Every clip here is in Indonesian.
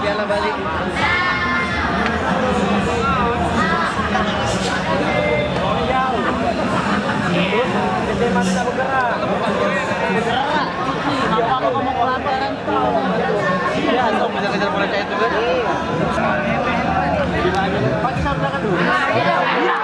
Piala balik. Masih tak bergerak. Bergerak. Apa kamu kelaparan tuh? Iya, so kejar-kejar bola cair juga. Pakai sabda dulu. Jauh. Iya.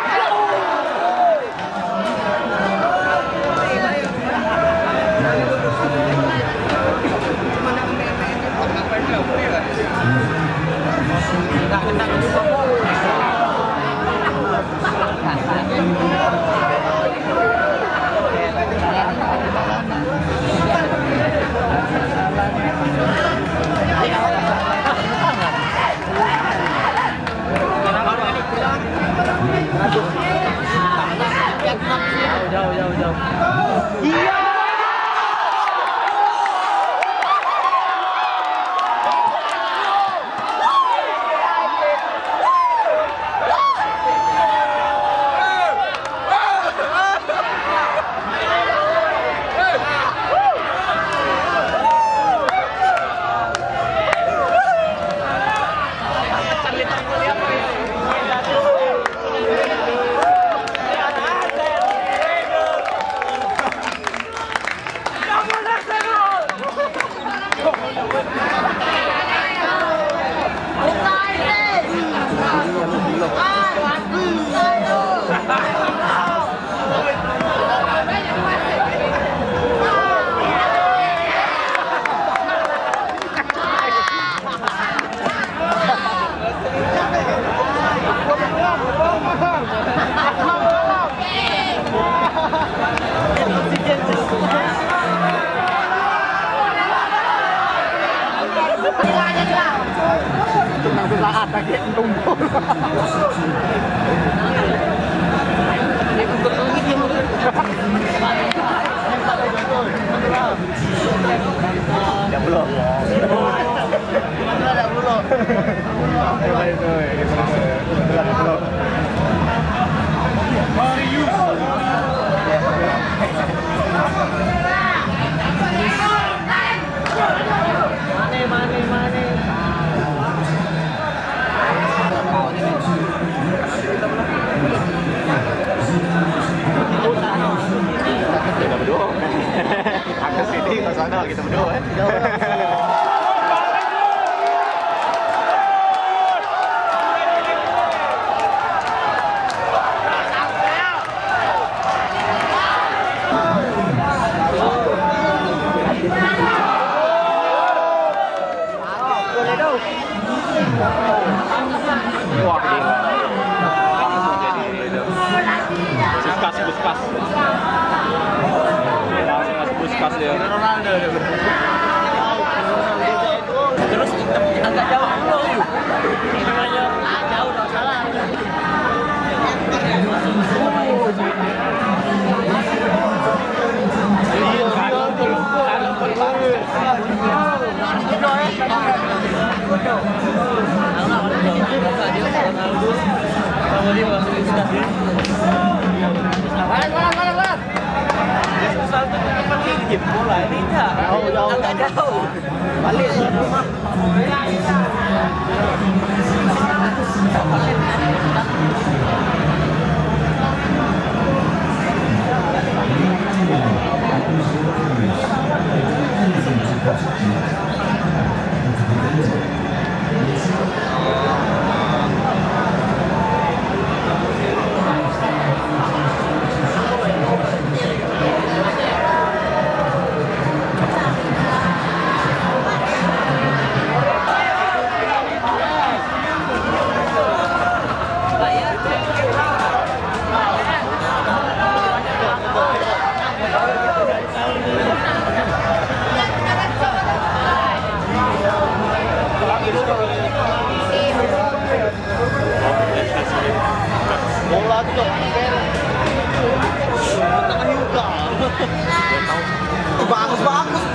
Lahat lagi tumpul. Ya belum. Ada belum. Marius. Mane. Kita berdua. Aku sini, ke sana kita berdua. Wah, Buskas dia. Ronaldo dia. Terus agak jauh dulu. Jauh enggak salah. Bola ini jauh, agak jauh. Balik rumah. Bagus-bagus.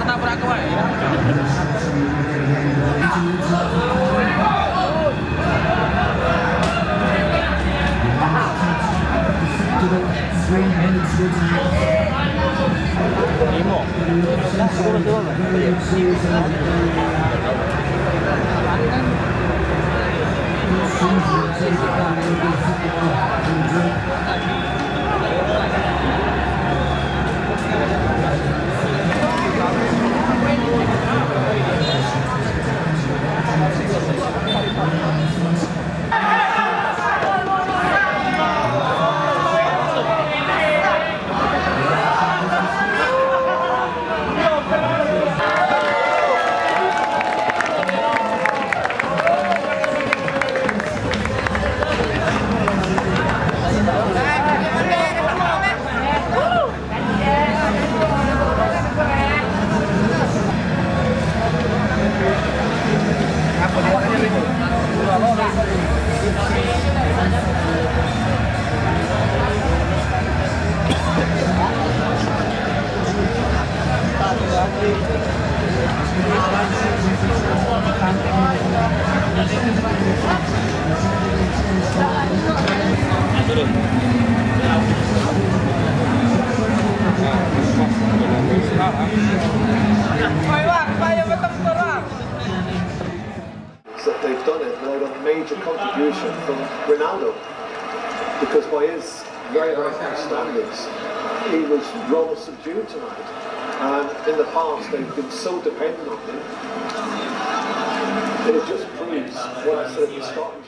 Tabrak kowe. That they've done it without a major contribution from Ronaldo, because by his very, very high standards, he was rather subdued tonight. And in the past, they've been so dependent on him. It just proves what I said at the start.